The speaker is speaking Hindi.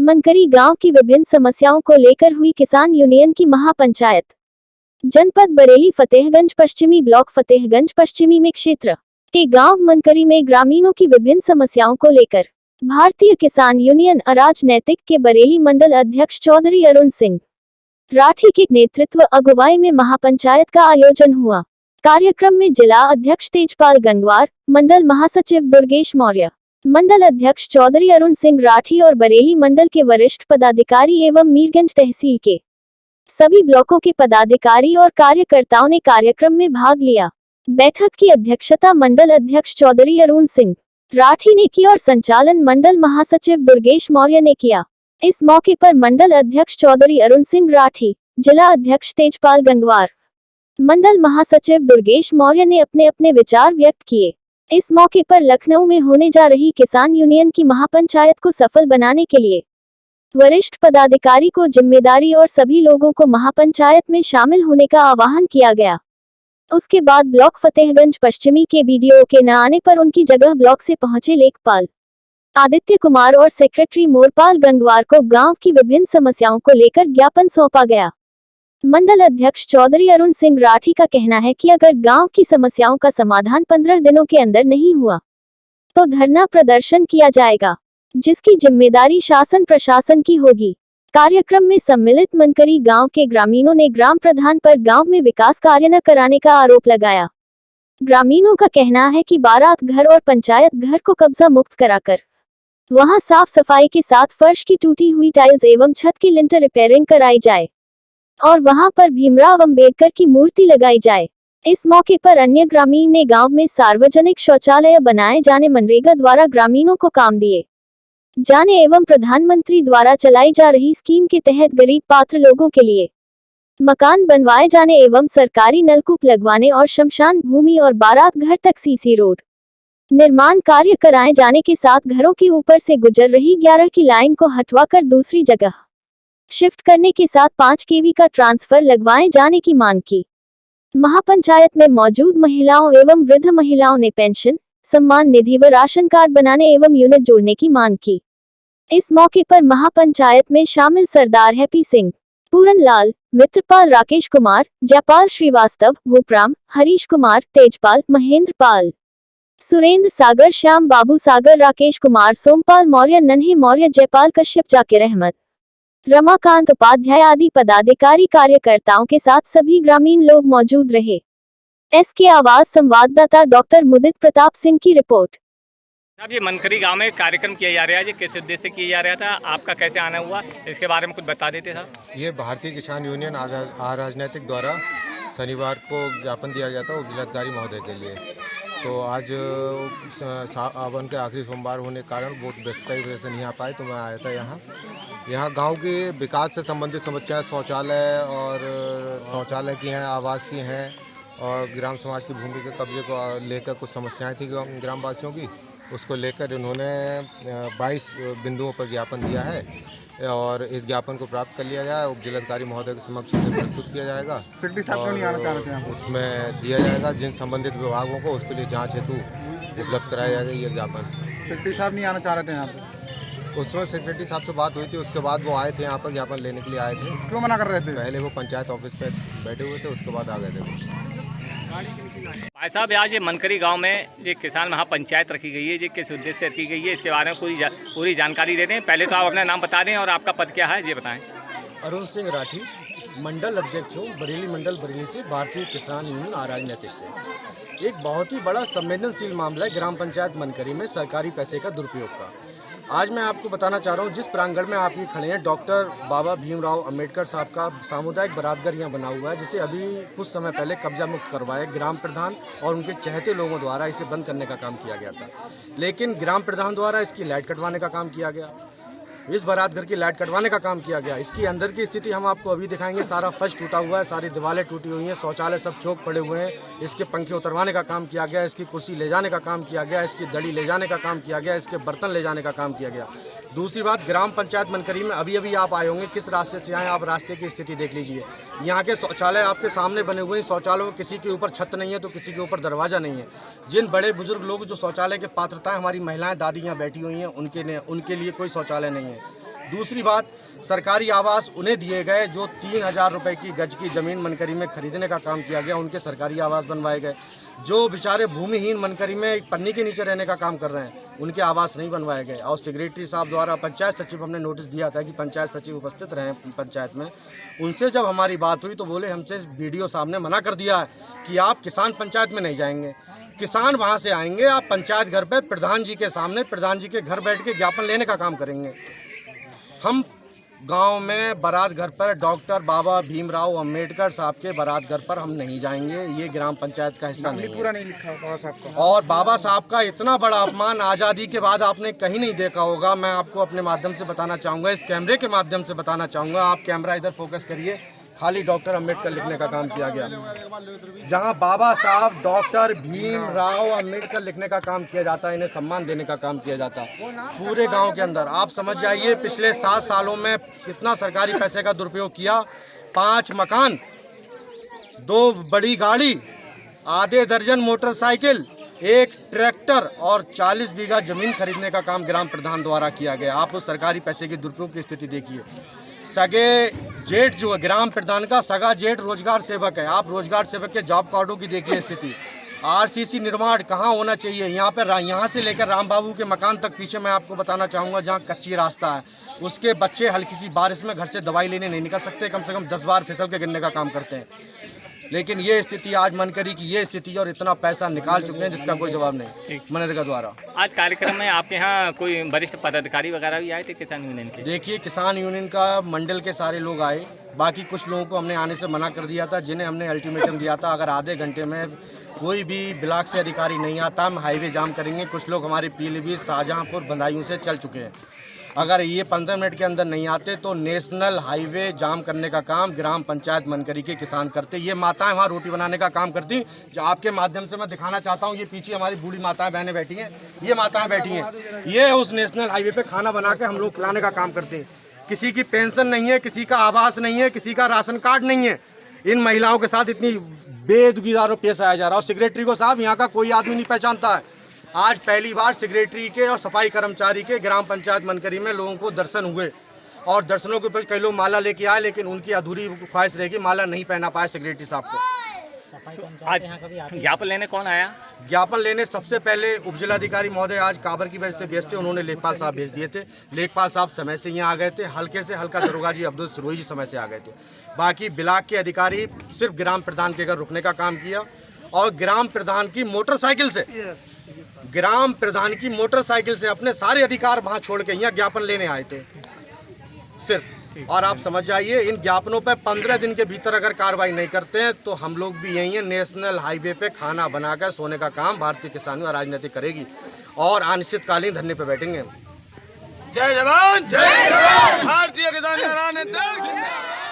मनकरी गांव की विभिन्न समस्याओं को लेकर हुई किसान यूनियन की महापंचायत। जनपद बरेली फतेहगंज पश्चिमी ब्लॉक फतेहगंज पश्चिमी में क्षेत्र के गांव मनकरी में ग्रामीणों की विभिन्न समस्याओं को लेकर भारतीय किसान यूनियन अराजनैतिक के बरेली मंडल अध्यक्ष चौधरी अरुण सिंह राठी के नेतृत्व अगुवाई में महापंचायत का आयोजन हुआ। कार्यक्रम में जिला अध्यक्ष तेजपाल गंगवार, मंडल महासचिव दुर्गेश मौर्य, मंडल अध्यक्ष चौधरी अरुण सिंह राठी और बरेली मंडल के वरिष्ठ पदाधिकारी एवं मीरगंज तहसील के सभी ब्लॉकों के पदाधिकारी और कार्यकर्ताओं ने कार्यक्रम में भाग लिया। बैठक की अध्यक्षता मंडल अध्यक्ष चौधरी अरुण सिंह राठी ने की और संचालन मंडल महासचिव दुर्गेश मौर्य ने किया। इस मौके पर मंडल अध्यक्ष चौधरी अरुण सिंह राठी, जिला अध्यक्ष तेजपाल गंगवार, मंडल महासचिव दुर्गेश मौर्य ने अपने अपने विचार व्यक्त किए। इस मौके पर लखनऊ में होने जा रही किसान यूनियन की महापंचायत को सफल बनाने के लिए वरिष्ठ पदाधिकारी को जिम्मेदारी और सभी लोगों को महापंचायत में शामिल होने का आह्वान किया गया। उसके बाद ब्लॉक फतेहगंज पश्चिमी के बीडीओ के न आने पर उनकी जगह ब्लॉक से पहुंचे लेखपाल आदित्य कुमार और सेक्रेटरी मोरपाल गंगवार को गांव की विभिन्न समस्याओं को लेकर ज्ञापन सौंपा गया। मंडल अध्यक्ष चौधरी अरुण सिंह राठी का कहना है कि अगर गांव की समस्याओं का समाधान 15 दिनों के अंदर नहीं हुआ तो धरना प्रदर्शन किया जाएगा, जिसकी जिम्मेदारी शासन प्रशासन की होगी। कार्यक्रम में सम्मिलित मनकरी गांव के ग्रामीणों ने ग्राम प्रधान पर गांव में विकास कार्य न कराने का आरोप लगाया। ग्रामीणों का कहना है कि बारात घर और पंचायत घर को कब्जा मुक्त कराकर वहां साफ सफाई के साथ फर्श की टूटी हुई टाइल्स एवं छत की लिंटर रिपेयरिंग कराई जाए और वहां पर भीमराव अंबेडकर की मूर्ति लगाई जाए। इस मौके पर अन्य ग्रामीण ने गांव में सार्वजनिक शौचालय बनाए जाने, मनरेगा द्वारा ग्रामीणों को काम दिए जाने एवं प्रधानमंत्री द्वारा चलाई जा रही स्कीम के तहत गरीब पात्र लोगों के लिए मकान बनवाए जाने एवं सरकारी नलकूप लगवाने और शमशान भूमि और बारात घर तक सीसी रोड निर्माण कार्य कराए जाने के साथ घरों के ऊपर से गुजर रही 11 की लाइन को हटवाकर दूसरी जगह शिफ्ट करने के साथ 5 केवी का ट्रांसफर लगवाए जाने की मांग की। महापंचायत में मौजूद महिलाओं एवं वृद्ध महिलाओं ने पेंशन, सम्मान निधि व राशन कार्ड बनाने एवं यूनिट जोड़ने की मांग की। इस मौके पर महापंचायत में शामिल सरदार हैप्पी सिंह, पूरन लाल, मित्रपाल, राकेश कुमार, जयपाल श्रीवास्तव, भूपराम, हरीश कुमार, तेजपाल, महेंद्र पाल, सुरेंद्र सागर, श्याम बाबू सागर, राकेश कुमार, सोमपाल मौर्य, नन्हे मौर्य, जयपाल कश्यप, जाकिर अहमद, रमाकांत उपाध्याय आदि पदाधिकारी कार्यकर्ताओं के साथ सभी ग्रामीण लोग मौजूद रहे। एसके आवाज संवाददाता डॉक्टर मुदित प्रताप सिंह की रिपोर्ट। अब ये मनकरी गांव में कार्यक्रम किया जा रहा है, ये किस उद्देश्य से किया जा रहा था, आपका कैसे आना हुआ, इसके बारे में कुछ बता देते साहब। ये भारतीय किसान यूनियन अराजनैतिक द्वारा शनिवार को ज्ञापन दिया गया था उपजिलाधिकारी महोदय के लिए। तो आज सावन के आखिरी सोमवार होने के कारण बहुत व्यस्तता की वजह से नहीं आ पाए, तो मैं आया था यहाँ गांव के विकास से संबंधित समस्याएं शौचालय की हैं, आवास की हैं और ग्राम समाज की भूमि के कब्जे को लेकर कुछ समस्याएं थी ग्रामवासियों की। उसको लेकर इन्होंने 22 बिंदुओं पर ज्ञापन दिया है और इस ज्ञापन को प्राप्त कर लिया गया है। उपजिलाधिकारी महोदय के समक्ष से प्रस्तुत किया जाएगा और उसमें दिया जाएगा जिन संबंधित विभागों को, उसके लिए जांच हेतु उपलब्ध कराया जाएगा ये ज्ञापन। सेक्रेटरी साहब नहीं आना चाह रहे थे यहाँ पे? उस समय सेक्रेटरी साहब से बात हुई थी, उसके बाद वो आए थे यहाँ पर ज्ञापन लेने के लिए आए थे। क्यों मना कर रहे थे? पहले वो पंचायत ऑफिस पे बैठे हुए थे, उसके बाद आ गए थे। भाई साहब, आज ये मनकरी गांव में ये किसान महापंचायत रखी गई है, ये किस उद्देश्य से रखी गई है, इसके बारे में पूरी जानकारी दे दें। पहले तो आप अपना नाम बता दें और आपका पद क्या है ये बताएं। अरुण सिंह राठी, मंडल अध्यक्ष हूँ, बरेली मंडल बरेली से, भारतीय किसान यूनियन अराजनैतिक से। एक बहुत ही बड़ा संवेदनशील मामला है ग्राम पंचायत मनकरी में सरकारी पैसे का दुरुपयोग का। आज मैं आपको बताना चाह रहा हूँ, जिस प्रांगण में आप ये खड़े हैं, डॉक्टर बाबा भीमराव अंबेडकर साहब का सामुदायिक बरातघर यहाँ बना हुआ है, जिसे अभी कुछ समय पहले कब्जा मुक्त करवाया ग्राम प्रधान और उनके चहेते लोगों द्वारा इसे बंद करने का काम किया गया था। लेकिन ग्राम प्रधान द्वारा इसकी लाइट कटवाने का काम किया गया, इस बरातघर की लाइट कटवाने का काम किया गया। इसकी अंदर की स्थिति हम आपको अभी दिखाएंगे। सारा फर्श टूटा हुआ है, सारी दीवारें टूटी हुई हैं, शौचालय सब चौक पड़े हुए हैं। इसके पंखे उतरवाने का काम किया गया, इसकी कुर्सी ले जाने का काम किया गया, इसकी दड़ी ले जाने का काम किया गया, इसके बर्तन ले जाने का काम किया गया। दूसरी बात, ग्राम पंचायत मनकरी में अभी आप आए होंगे, किस रास्ते से आए, आप रास्ते की स्थिति देख लीजिए। यहाँ के शौचालय आपके सामने बने हुए हैं। शौचालयों किसी के ऊपर छत नहीं है तो किसी के ऊपर दरवाज़ा नहीं है। जिन बड़े बुजुर्ग लोग जो शौचालय के पात्रता है, हमारी महिलाएं दादी यहाँ बैठी हुई हैं, उनके लिए कोई शौचालय नहीं है। दूसरी बात, सरकारी आवास उन्हें दिए गए जो 3,000 रुपये की गज की ज़मीन मनकरी में खरीदने का काम किया गया, उनके सरकारी आवास बनवाए गए। जो बेचारे भूमिहीन मनकरी में एक पन्नी के नीचे रहने का काम कर रहे हैं, उनके आवास नहीं बनवाए गए। और सेक्रेटरी साहब द्वारा पंचायत सचिव, हमने नोटिस दिया था कि पंचायत सचिव उपस्थित रहे पंचायत में, उनसे जब हमारी बात हुई तो बोले हमसे बीडीओ साहब ने मना कर दिया है कि आप किसान पंचायत में नहीं जाएंगे, किसान वहाँ से आएंगे, आप पंचायत घर पे प्रधान जी के सामने, प्रधान जी के घर बैठ के ज्ञापन लेने का काम करेंगे। हम गांव में बारात घर पर डॉक्टर बाबा भीमराव अंबेडकर साहब के बारात घर पर हम नहीं जाएंगे, ये ग्राम पंचायत का हिस्सा नहीं पूरा है। नहीं लिखा बाबा साहब का। और बाबा साहब का इतना बड़ा अपमान आज़ादी के बाद आपने कहीं नहीं देखा होगा। मैं आपको अपने माध्यम से बताना चाहूँगा, इस कैमरे के माध्यम से बताना चाहूँगा, आप कैमरा इधर फोकस करिए, खाली डॉक्टर अंबेडकर लिखने का काम किया गया। जहां बाबा साहब डॉक्टर भीमराव अंबेडकर लिखने का काम किया जाता है, इन्हें सम्मान देने का काम किया जाता है पूरे गांव के अंदर। आप समझ जाइए पिछले 7 सालों में कितना सरकारी पैसे का दुरुपयोग किया। 5 मकान, 2 बड़ी गाड़ी, आधे दर्जन मोटरसाइकिल, 1 ट्रैक्टर और 40 बीघा जमीन खरीदने का काम ग्राम प्रधान द्वारा किया गया। आप उस सरकारी पैसे के दुरुपयोग की स्थिति देखिए। सगे जेठ जो है, ग्राम प्रधान का सगा जेठ रोजगार सेवक है, आप रोजगार सेवक के जॉब कार्डों की देखिए स्थिति। आरसीसी निर्माण कहाँ होना चाहिए, यहाँ से लेकर राम बाबू के मकान तक पीछे मैं आपको बताना चाहूँगा जहाँ कच्ची रास्ता है, उसके बच्चे हल्की सी बारिश में घर से दवाई लेने नहीं निकल सकते, कम से कम 10 बार फिसल के गिरने का काम करते हैं। लेकिन ये स्थिति आज मनकरी की ये स्थिति, और इतना पैसा निकाल चुके हैं जिसका कोई जवाब नहीं मनरेगा द्वारा। आज कार्यक्रम में आपके यहाँ कोई वरिष्ठ पदाधिकारी वगैरह भी आए थे किसान यूनियन के? देखिए, किसान यूनियन का मंडल के सारे लोग आए, बाकी कुछ लोगों को हमने आने से मना कर दिया था, जिन्हें हमने अल्टीमेटम दिया था अगर आधे घंटे में कोई भी ब्लॉक से अधिकारी नहीं आता हम हाईवे जाम करेंगे। कुछ लोग हमारे पीलीभीत, शाहजहांपुर, बदायूं से चल चुके हैं। अगर ये 15 मिनट के अंदर नहीं आते तो नेशनल हाईवे जाम करने का काम ग्राम पंचायत मनकरी के किसान करते। ये माताएं वहाँ रोटी बनाने का काम करती, जो आपके माध्यम से मैं दिखाना चाहता हूँ। ये पीछे हमारी बूढ़ी माताएं बहनें बैठी हैं, ये माताएं बैठी हैं, ये उस नेशनल हाईवे पे खाना बना के हम लोग खिलाने का काम करते हैं। किसी की पेंशन नहीं है, किसी का आवास नहीं है, किसी का राशन कार्ड नहीं है। इन महिलाओं के साथ इतनी बेदुगीदारों पेश आया जा रहा है। और सेक्रेटरी को साहब यहाँ का कोई आदमी नहीं पहचानता है। आज पहली बार सेक्रेटरी के और सफाई कर्मचारी के ग्राम पंचायत मनकरी में लोगों को दर्शन हुए, और दर्शनों के ऊपर कई लोग माला लेके आए, लेकिन उनकी अधूरी ख्वाहिश रहेगी, माला नहीं पहना पाए सेक्रेटरी साहब को। आज ज्ञापन लेने कौन आया? ज्ञापन लेने सबसे पहले उपजिलाधिकारी महोदय आज काबर की वजह से व्यस्त थे, उन्होंने लेखपाल साहब भेज दिए थे। लेखपाल साहब समय से यहाँ आ गए थे, हल्के से हल्का दरोगा जी अब्दुल सरोई जी समय से आ गए थे। बाकी ब्लॉक के अधिकारी सिर्फ ग्राम प्रधान के घर रुकने का काम किया, और ग्राम प्रधान की मोटरसाइकिल से अपने सारे अधिकार वहाँ छोड़ के यहाँ ज्ञापन लेने आए थे सिर्फ। और आप समझ जाइए, इन ज्ञापनों पे 15 दिन के भीतर अगर कार्रवाई नहीं करते हैं तो हम लोग भी यही हैं, नेशनल हाईवे पे खाना बनाकर सोने का काम भारतीय किसान व राजनीति करेगी, और अनिश्चितकालीन धरने पे बैठेंगे। जय जवान, जय भारतीय किसान राजनीति।